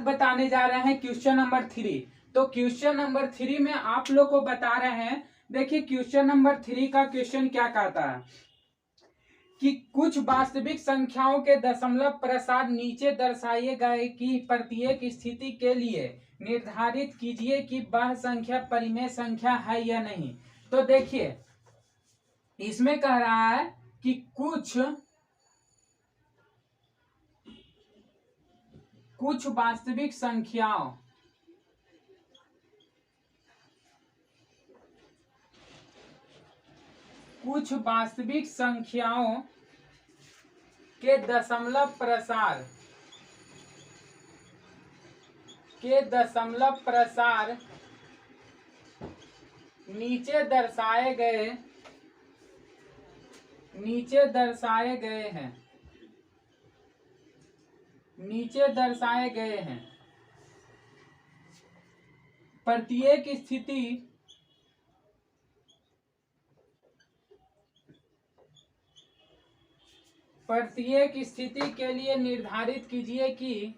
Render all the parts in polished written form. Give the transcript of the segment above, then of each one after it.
बताने जा रहे हैं क्वेश्चन नंबर 3। तो क्वेश्चन नंबर 3 में आप लोग को बता रहे हैं, देखिए क्वेश्चन नंबर 3 का क्वेश्चन क्या कहता है कि कुछ वास्तविक संख्याओं के दशमलव प्रसार नीचे दर्शाए गए की प्रत्येक स्थिति के लिए निर्धारित कीजिए कि वह संख्या परिमेय संख्या है या नहीं। तो देखिए इसमें कह रहा है कि कुछ वास्तविक संख्याओं के दशमलव प्रसार नीचे दर्शाए गए हैं। प्रत्येक स्थिति के लिए निर्धारित कीजिए कि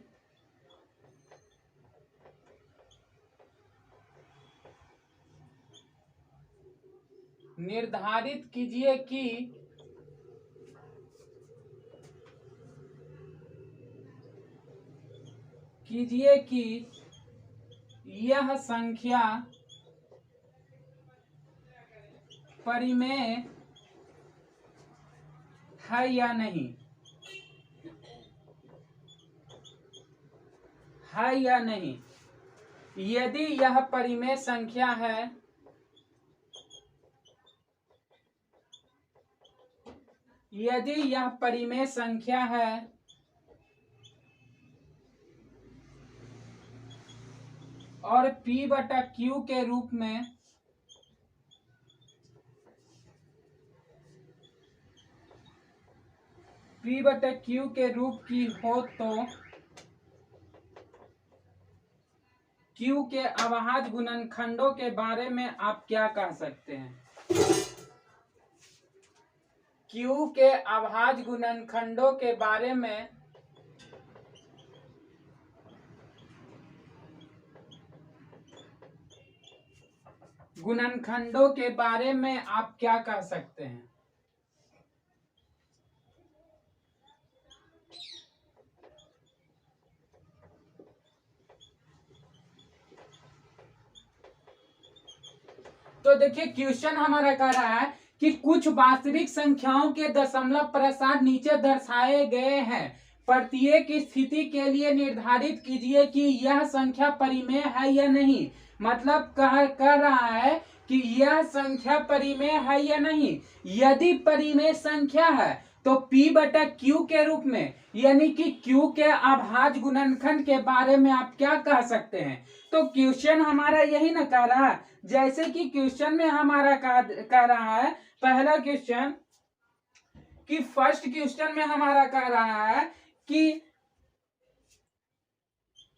यह संख्या परिमेय है या नहीं, यदि यह परिमेय संख्या है और P/Q के रूप में की हो तो Q के अभाज्य गुणनखंडों के बारे में आप क्या कह सकते हैं? Q के अभाज्य गुणनखंडों के बारे में आप क्या कह सकते हैं? तो देखिए क्वेश्चन हमारा कह रहा है कि कुछ वास्तविक संख्याओं के दशमलव प्रसार नीचे दर्शाए गए हैं। प्रत्येक स्थिति के लिए निर्धारित कीजिए कि यह संख्या परिमेय है या नहीं। मतलब कह रहा है कि यह संख्या परिमेय है या नहीं। यदि परिमेय संख्या है तो P/Q के रूप में, यानी कि Q के अभाज्य गुणनखंड के बारे में आप क्या कह सकते हैं। तो क्वेश्चन हमारा यही ना कह रहा है, जैसे कि क्वेश्चन में हमारा कह रहा है पहला क्वेश्चन कि फर्स्ट क्वेश्चन में हमारा कह रहा है कि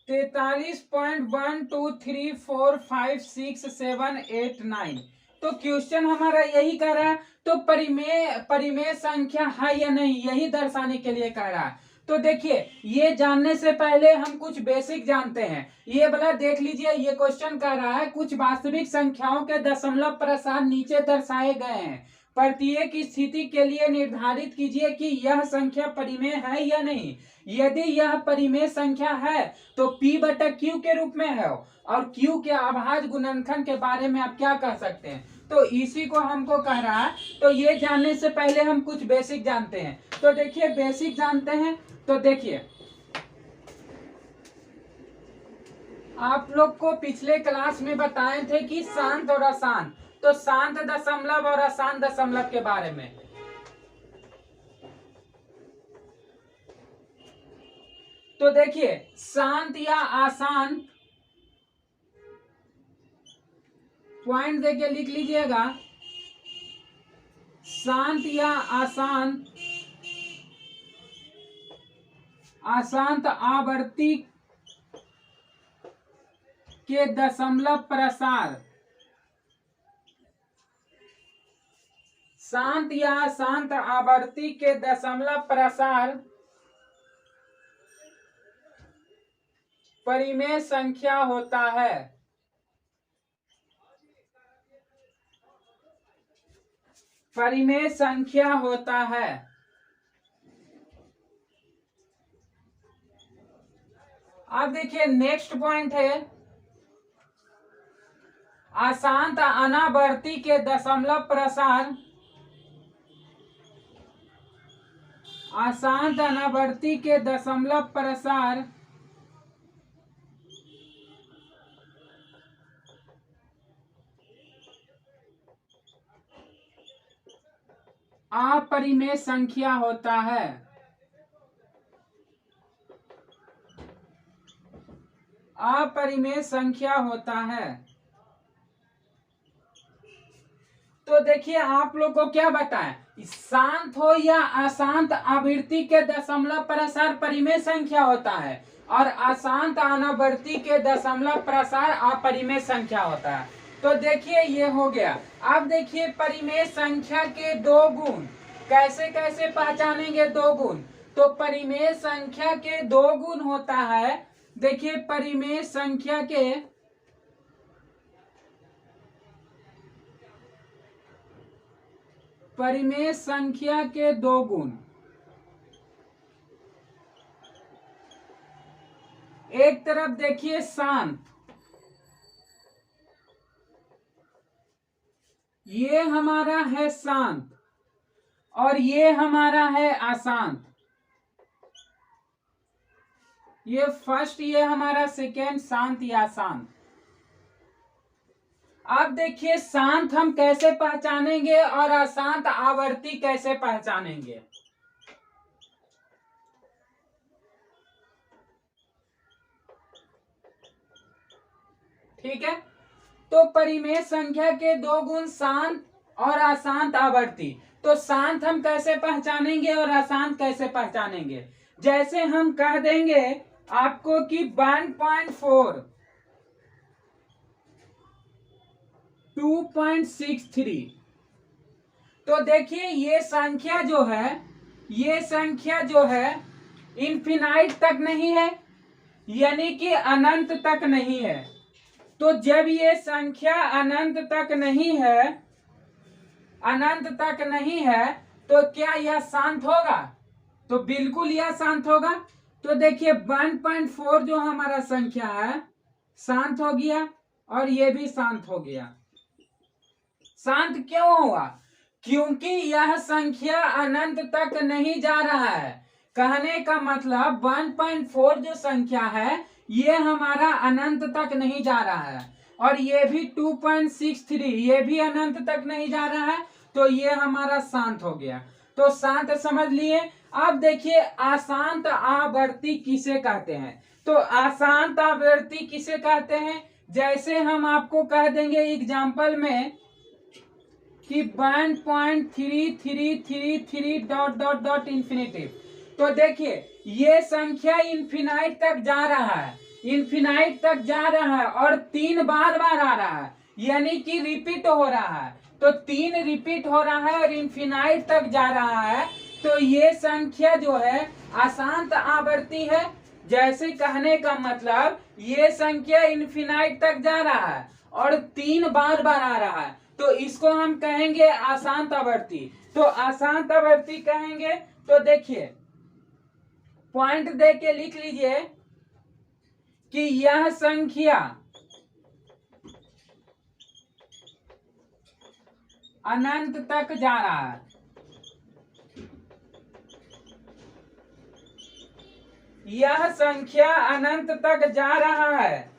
43.12345678 तो क्वेश्चन हमारा यही कह रहा है। तो परिमेय संख्या है या नहीं, यही दर्शाने के लिए कह रहा है। तो देखिए ये जानने से पहले हम कुछ बेसिक जानते हैं। ये वाला देख लीजिए, ये क्वेश्चन कह रहा है कुछ वास्तविक संख्याओं के दशमलव प्रसार नीचे दर्शाए गए हैं। प्रत्येक स्थिति के लिए निर्धारित कीजिए कि यह संख्या परिमेय है या नहीं। यदि यह परिमेय संख्या है तो P/Q के रूप में है और Q के अभाज्य गुणनखंड के बारे में आप क्या कह सकते हैं। तो इसी को हमको कह रहा है। तो ये जानने से पहले हम कुछ बेसिक जानते हैं। तो देखिए बेसिक जानते हैं। तो देखिए आप लोग को पिछले क्लास में बताए थे कि शांत और अशांत, तो शांत दशमलव और अशांत दशमलव के बारे में। तो देखिए शांत या अशांत पॉइंट देके लिख लीजिएगा। शांत या अशांत आवृत्ति के दशमलव प्रसार, शांत या अशांत आवृत्ति के दशमलव परिमेय संख्या होता है। परिमेय संख्या होता है। अब देखिए नेक्स्ट पॉइंट है अशांत अनावर्ती के दशमलव प्रसार। अशांत अनावर्ती के दशमलव प्रसार अपरिमेय संख्या होता है। अपरिमेय संख्या होता है। तो देखिए आप लोग को क्या बताएं, शांत हो या अशांत आवृत्ति के दशमलव प्रसार परिमेय संख्या होता है और अशांत अनावर्ती के दशमलव प्रसार अपरिमेय संख्या होता है। तो देखिए ये हो गया। अब देखिए परिमेय संख्या के दो गुण कैसे कैसे पहचानेंगे। दो गुण, तो परिमेय संख्या के दो गुण होता है। देखिए परिमेय संख्या के दो गुण, एक तरफ देखिए शांत, ये हमारा है शांत और ये हमारा है अशांत। ये फर्स्ट, ये हमारा सेकेंड शांत या शांत। अब देखिए शांत हम कैसे पहचानेंगे और अशांत आवर्ती कैसे पहचानेंगे। ठीक है, तो परिमेय संख्या के दो गुण शांत और अशांत आवर्ती। तो शांत हम कैसे पहचानेंगे और अशांत कैसे पहचानेंगे। जैसे हम कह देंगे आपको कि 1.4 2.63, तो देखिए ये संख्या जो है इनफिनाइट तक नहीं है, यानी कि अनंत तक नहीं है। तो जब ये संख्या अनंत तक नहीं है तो क्या यह शांत होगा। तो बिल्कुल यह शांत होगा। तो देखिए 1.4 जो हमारा संख्या है शांत हो गया और ये भी शांत हो गया। शांत क्यों हुआ, क्योंकि यह संख्या अनंत तक नहीं जा रहा है। कहने का मतलब 1.4 जो संख्या है ये हमारा अनंत तक नहीं जा रहा है और ये भी 2.63 ये भी अनंत तक नहीं जा रहा है। तो ये हमारा शांत हो गया। तो शांत समझ लिए। अब देखिए अशांत आवर्ती किसे कहते हैं। तो अशांत आवर्ती किसे कहते हैं, जैसे हम आपको कह देंगे एग्जाम्पल में कि 1.3333 डॉट डॉट डॉट इंफिनिटिव। तो देखिए ये संख्या इनफिनाइट तक जा रहा है, इनफिनाइट तक जा रहा है और 3 बार बार आ रहा है, यानी कि रिपीट हो रहा है। तो 3 रिपीट हो रहा है और इनफिनाइट तक जा रहा है। तो ये संख्या जो है अशांत आवर्ती है। जैसे कहने का मतलब ये संख्या इनफिनाइट तक जा रहा है और 3 बार बार आ रहा है, तो इसको हम कहेंगे अशांत आवर्ती। तो अशांत आवर्ती कहेंगे। तो देखिए पॉइंट दे के लिख लीजिए कि यह संख्या अनंत तक जा रहा है। यह संख्या अनंत तक जा रहा है।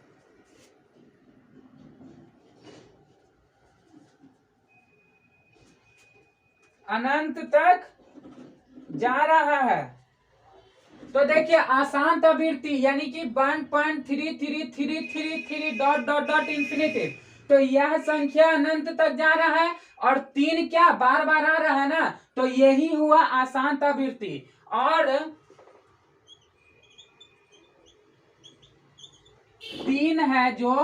अनंत तक जा रहा है। तो देखिए अशांत आवृत्ति यानी कि 1.3333 डॉट डॉट डॉट इंफिनिटी। तो यह संख्या अनंत तक जा रहा है और 3 क्या बार बार आ रहा है ना, तो यही हुआ अशांत आवृत्ति। और 3 है जो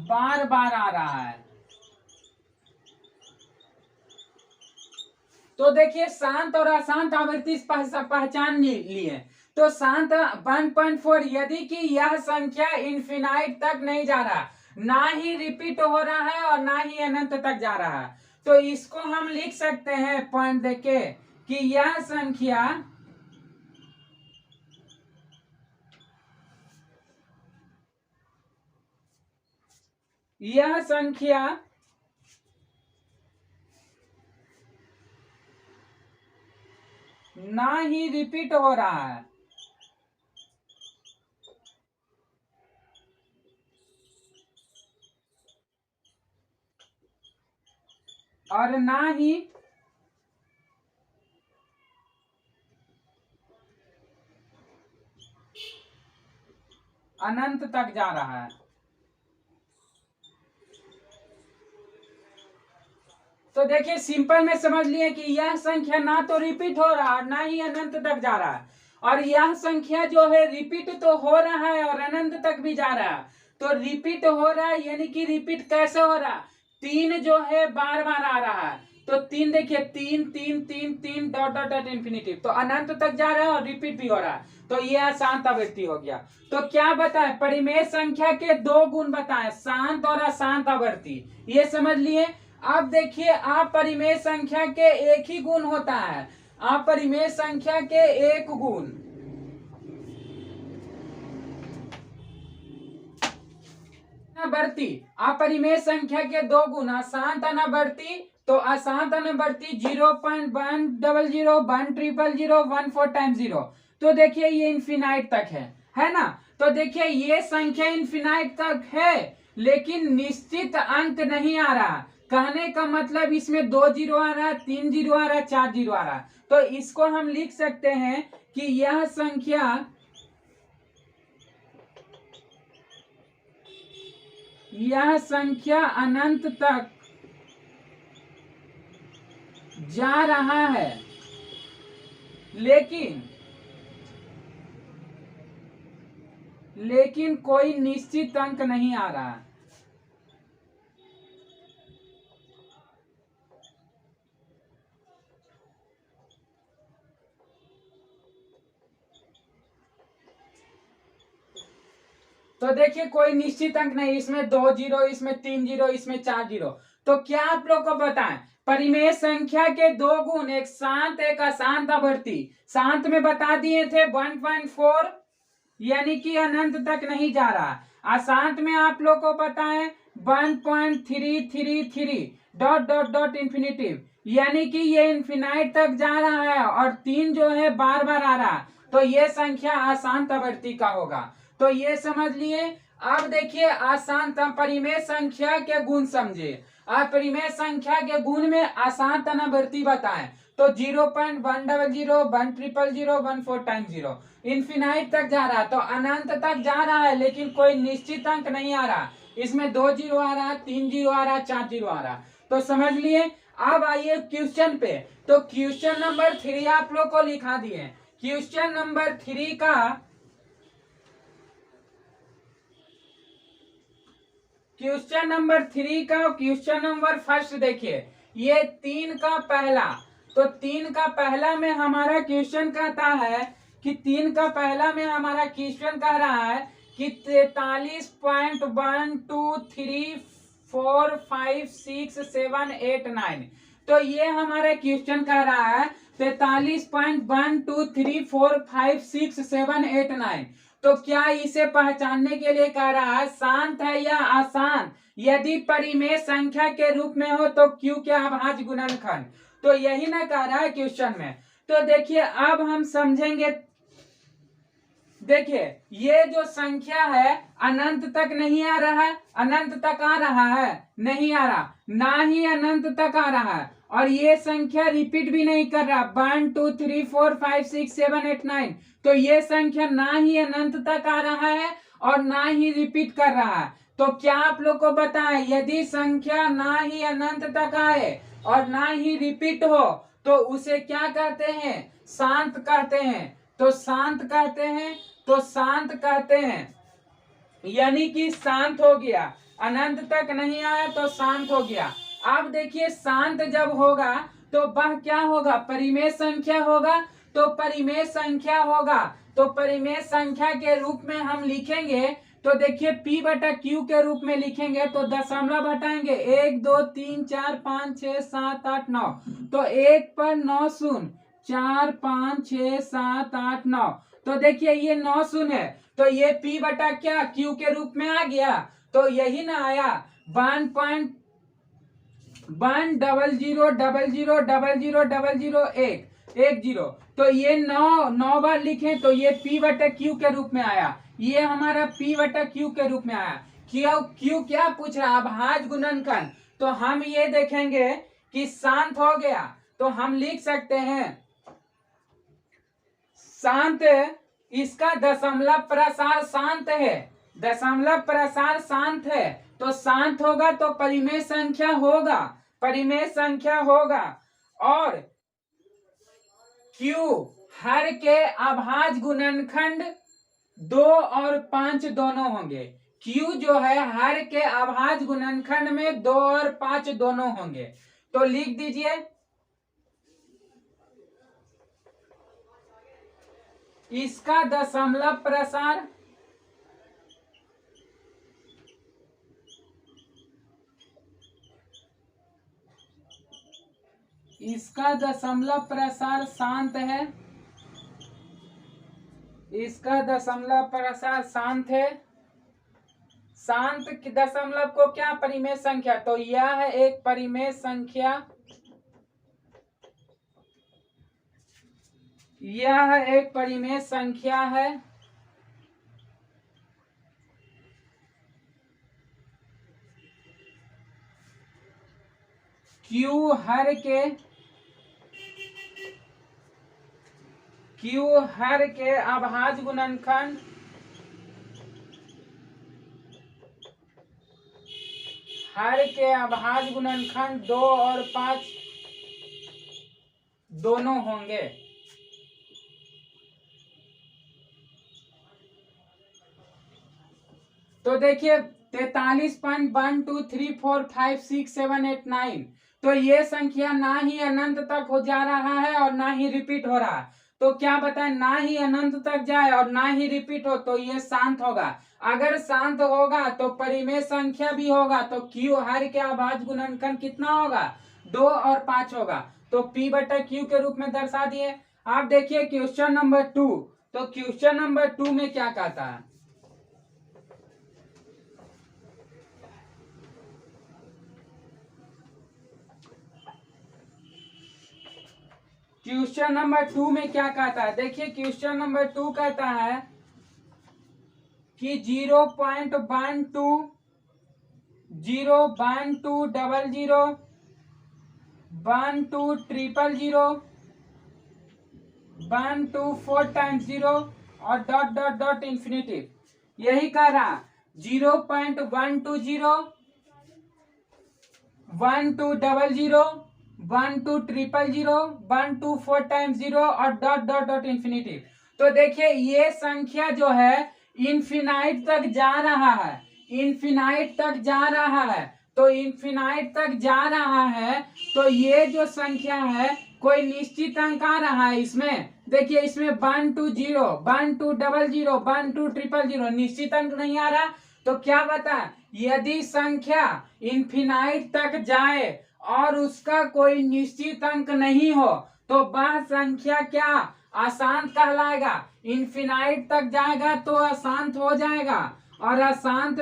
बार बार आ रहा है। तो देखिए शांत और अशांत आवृत्ति पहचान लिए। तो शांत 1.4 यदि कि यह संख्या इन्फिनाइट तक नहीं जा रहा, ना ही रिपीट हो रहा है और ना ही अनंत तक जा रहा है, तो इसको हम लिख सकते हैं पॉइंट देके कि यह संख्या ना ही रिपीट हो रहा है और ना ही अनंत तक जा रहा है। तो देखिए सिंपल में समझ लिए कि यह संख्या ना तो रिपीट हो रहा है ना ही अनंत तक जा रहा है, और यह संख्या जो है रिपीट तो हो रहा है और अनंत तक भी जा रहा है। तो रिपीट हो रहा है यानी कि रिपीट कैसे हो रहा है, 3 जो है बार बार आ रहा है, तो 3 देखिए 3 3 3 3 डॉट डॉट डॉट इन्फिनिटिव, तो अनंत तक जा रहा है और रिपीट भी हो रहा है, तो यह शांत आवृत्ति हो गया। तो क्या बताएं, परिमेय संख्या के 2 गुण बताएं, शांत और अशांत आवृत्ति, ये समझ लिए। अब देखिए अपरिमेय संख्या के एक ही गुण होता है, अपरिमेय संख्या के एक गुण, अनावर्ती, अपरिमेय संख्या के 2 गुण, अशांत अनावर्ती, तो अशांत अनावर्ती 0.100 100 14 टाइम्स 0, तो देखिए ये इन्फिनाइट तक है ना। तो देखिए ये संख्या इन्फिनाइट तक है लेकिन निश्चित अंक नहीं आ रहा, कहने का मतलब इसमें 2 जीरो आ रहा है, 3 जीरो आ रहा है, 4 जीरो आ रहा है, तो इसको हम लिख सकते हैं कि यह संख्या अनंत तक जा रहा है लेकिन कोई निश्चित अंक नहीं आ रहा। तो देखिए कोई निश्चित अंक नहीं, इसमें 2 जीरो, इसमें 3 जीरो, इसमें 4 जीरो, तो क्या आप लोग को बताएं, परिमेय संख्या के 2 गुण, एक शांत एक अशांत आवृत्ति, शांत में बता दिए थे 1.4 यानी कि अनंत तक नहीं जा रहा, अशांत में आप लोग को पता है 1.333 डॉट डॉट डॉट इन्फिनिटिव, यानी कि ये इन्फिनाइट तक जा रहा है और 3 जो है बार बार आ रहा, तो ये संख्या अशांत आवृत्ति का होगा। तो ये समझ लिए। अब देखिए अशांत परिमेय संख्या के गुण समझे, अपरिमेय संख्या के गुण में अशांत अनावर्ती बताएं, तो 0.100 100 14 टाइम्स 0, इन्फिनाइट तक जा रहा, तो अनंत तक जा रहा है लेकिन कोई निश्चित अंक नहीं आ रहा, इसमें 2 जीरो आ रहा, 3 जीरो आ रहा, 4 जीरो आ रहा, तो समझ लिए। अब आइए क्वेश्चन पे, तो क्वेश्चन नंबर 3 आप लोग को लिखा दिए, क्वेश्चन नंबर 3 का क्वेश्चन नंबर फर्स्ट देखिए, ये 3 का पहला, तो 3 का पहला में हमारा क्वेश्चन कहता है कि 3 का पहला में हमारा क्वेश्चन कह रहा है कि 43.123456789, तो ये हमारा क्वेश्चन कह रहा है 43.123456789, तो क्या इसे पहचानने के लिए कह रहा है शांत है या अशांत, यदि परिमेय संख्या के रूप में हो तो क्यू के अभाज्य गुणनखंड, तो यही ना कह रहा है क्वेश्चन में। तो देखिए अब हम समझेंगे, देखिए ये जो संख्या है अनंत तक नहीं आ रहा है, अनंत तक आ रहा है, नहीं आ रहा, ना ही अनंत तक आ रहा है, और ये संख्या रिपीट भी नहीं कर रहा 1 2 3 4 5 6 7 8 9, तो ये संख्या ना ही अनंत तक आ रहा है और ना ही रिपीट कर रहा है। तो क्या आप लोग को बताएं, यदि संख्या ना ही अनंत तक आए और ना ही रिपीट हो तो उसे क्या कहते हैं, शांत कहते हैं, तो शांत कहते हैं, तो शांत कहते हैं, यानी कि शांत हो गया, अनंत तक नहीं आया तो शांत हो गया। अब देखिए शांत जब होगा तो वह क्या होगा, परिमेय संख्या होगा, तो परिमेय संख्या होगा तो परिमेय संख्या के रूप में हम लिखेंगे तो देखिए p बटा q के रूप में लिखेंगे तो दशमलव हटाएंगे 1 2 3 4 5 6 7 8 9 तो 1 पर 9 शून्य 4 5 6 7 8 9 तो देखिए ये 9 शून्य है तो ये p बटा क्या q के रूप में आ गया तो यही ना आया 1.100000001 तो ये 9 बार लिखे तो ये p बटा q के रूप में आया ये हमारा p बटा q के रूप में आया q क्या पूछ रहा है अभाज्य गुणनखंड तो हम ये देखेंगे कि शांत हो गया तो हम लिख सकते हैं शांत इसका दशमलव प्रसार शांत है दशमलव प्रसार शांत है तो शांत होगा तो परिमेय संख्या होगा और Q हर के अभाज्य गुणनखंड 2 और 5 दोनों होंगे Q जो है हर के अभाज्य गुणनखंड में 2 और 5 दोनों होंगे तो लिख दीजिए इसका दशमलव प्रसार शांत है इसका दशमलव प्रसार शांत है शांत दशमलव को क्या परिमेय संख्या तो यह है एक परिमेय संख्या यह एक परिमेय संख्या है Q हर के अभाज्य गुणनखंड हर के अभाज्य गुणनखंड 2 और 5 दोनों होंगे तो देखिए 43.123456789 तो ये संख्या ना ही अनंत तक हो जा रहा है और ना ही रिपीट हो रहा है तो क्या बताएं ना ही अनंत तक जाए और ना ही रिपीट हो तो ये शांत होगा अगर शांत होगा तो परिमेय संख्या भी होगा तो Q हर के अभाज्य गुणनखंड कितना होगा 2 और 5 होगा तो P बटा Q के रूप में दर्शा दिए आप देखिए क्वेश्चन नंबर 2 तो क्वेश्चन नंबर 2 में क्या कहता है क्वेश्चन नंबर 2 में क्या कहता है देखिए क्वेश्चन नंबर 2 कहता है कि 0.12 4 टाइम्स 0 और डॉट डॉट डॉट इंफिनिटी यही कह रहा 0.120 1200 1200 124 टाइम्स 0 और डॉट डॉट डॉट इंफिनिटी तो देखिए ये संख्या जो है इनफिनाइट तक जा रहा है तो इनफिनाइट तक जा रहा है तो ये जो संख्या है कोई निश्चित अंक आ रहा है इसमें देखिए इसमें 120 1200 12300 निश्चित अंक नहीं आ रहा तो क्या बता यदि संख्या इनफिनाइट तक जाए और उसका कोई निश्चित अंक नहीं हो तो वह संख्या क्या अशांत कहलाएगा इनफिनाइट तक जाएगा तो अशांत हो जाएगा और अशांत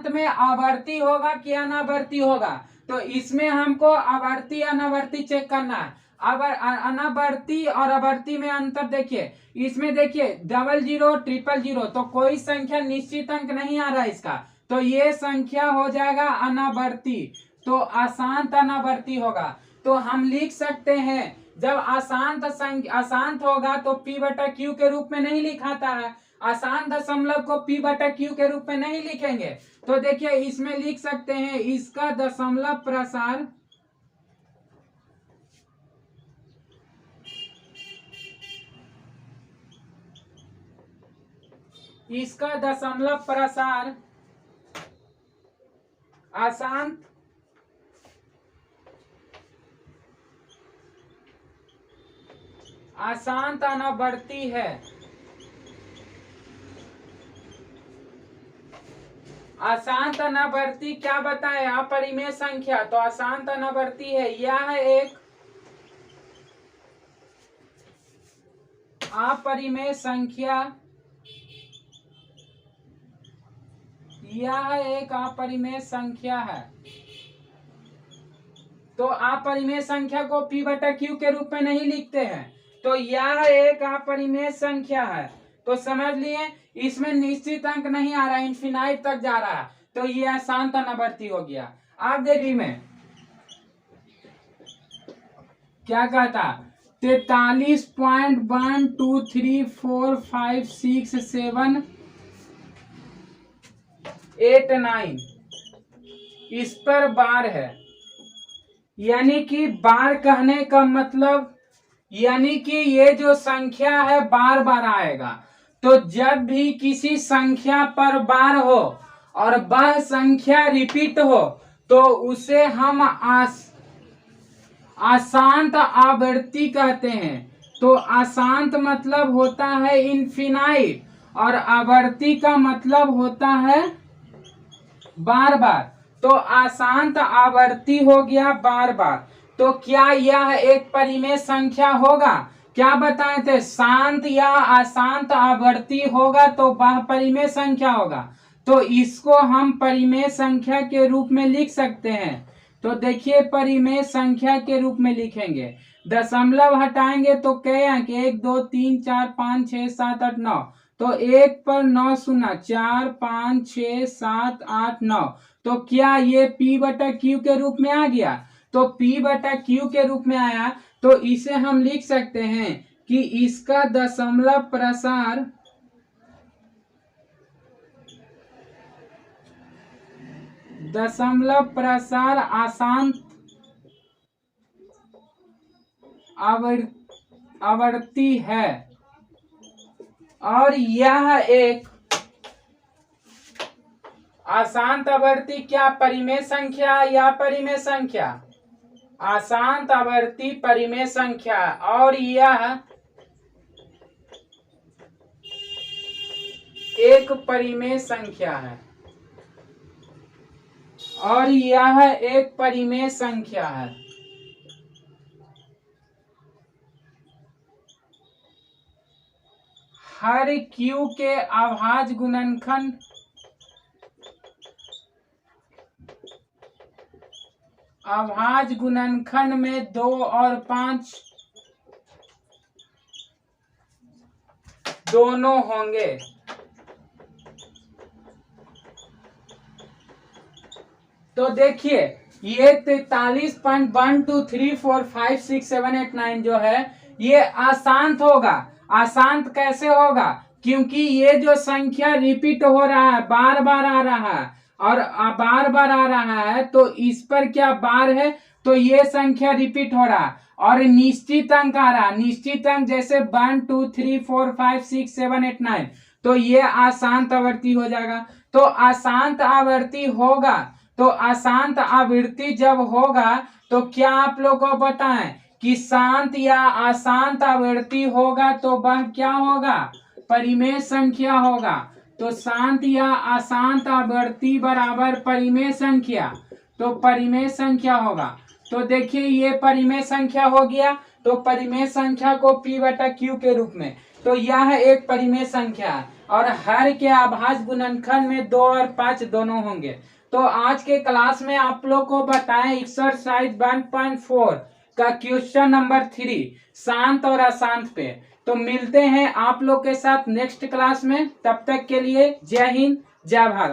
में आवर्ती होगा कि अनावर्ती होगा तो इसमें हमको आवर्ती अनावर्ती चेक करना है अब अनावर्ती और आवर्ती में अंतर देखिए इसमें देखिए 00 000 तो कोई संख्या निश्चित अंक नहीं आ रहा है इसका तो ये संख्या हो जाएगा अनावर्ती तो अशांत अनावर्ती होगा तो हम लिख सकते हैं जब अशांत होगा तो P बटा Q के रूप में नहीं लिखाता है अशांत दशमलव को P बटा Q के रूप में नहीं लिखेंगे तो देखिए इसमें लिख सकते हैं इसका दशमलव प्रसार अशांत अनावर्ती है अशांत अनावर्ती क्या बताए? अपरिमेय संख्या। तो अशांत अनावर्ती है यह एक अपरिमेय संख्या, यह एक अपरिमेय संख्या है। तो अपरिमेय संख्या को P बटा Q के रूप में नहीं लिखते हैं, तो यह एक अपरिमेय संख्या है। तो समझ लिए, इसमें निश्चित अंक नहीं आ रहा, इनफिनाइट तक जा रहा है, तो यह अशांत अनावर्ती हो गया। आप देखिए मैं क्या कहता, 43.123456789 इस पर बार है। यानी कि बार कहने का मतलब, यानी कि ये जो संख्या है बार बार आएगा। तो जब भी किसी संख्या पर बार हो और वह संख्या रिपीट हो तो उसे हम अशांत आवृत्ति कहते हैं। तो अशांत मतलब होता है इनफिनाइट और आवर्ती का मतलब होता है बार बार। तो अशांत आवर्ती हो गया बार बार। तो क्या यह एक परिमेय संख्या होगा? क्या बताए थे? शांत या अशांत आवर्ती होगा तो वह परिमेय संख्या होगा। तो इसको हम परिमेय संख्या के रूप में लिख सकते हैं। तो देखिए परिमेय संख्या के रूप में लिखेंगे, दशमलव हटाएंगे तो क्या अंक? 1 2 3 4 5 6 7 8 9। तो 1 पर 9 शून्य, 4 5 6 7 8 9। तो क्या ये P बटा Q के रूप में आ गया? तो P बटा Q के रूप में आया तो इसे हम लिख सकते हैं कि इसका दशमलव प्रसार अशांत आवर्ती है और यह एक अशांत आवर्ती क्या परिमेय संख्या या परिमेय संख्या? अशांत आवर्ती परिमेय संख्या। और यह एक परिमेय संख्या है, और यह एक परिमेय संख्या है। हर Q के अभाज्य गुणनखंड में 2 और 5 दोनों होंगे। तो देखिए ये 43.123456789 जो है ये अशांत होगा। अशांत कैसे होगा? क्योंकि ये जो संख्या रिपीट हो रहा है, बार बार आ रहा है और बार बार आ रहा है, तो इस पर क्या बार है? तो ये संख्या रिपीट हो रहा है और निश्चित अंक आ रहा है। निश्चित अंक जैसे 1 2 3 4 5 6 7 8 9, तो ये अशांत आवर्ती हो जाएगा। तो अशांत आवर्ती होगा, तो अशांत आवृत्ति जब होगा तो क्या आप लोग को बताएं कि शांत या अशांत आवृत्ति होगा तो वह क्या होगा? परिमेय संख्या होगा। तो शांत या अशांत आवृत्ति बराबर परिमेय संख्या, तो परिमेय संख्या होगा। तो देखिए ये परिमेय संख्या हो गया, तो परिमेय संख्या को P बटा Q के रूप में, तो यह एक परिमेय संख्या है और हर के अभाज्य गुणनखंड में 2 और 5 दोनों होंगे। तो आज के क्लास में आप लोग को बताएं एक्सरसाइज 1.4 का क्वेश्चन नंबर 3 शांत और अशांत पे। तो मिलते हैं आप लोग के साथ नेक्स्ट क्लास में, तब तक के लिए जय हिंद जय भारत।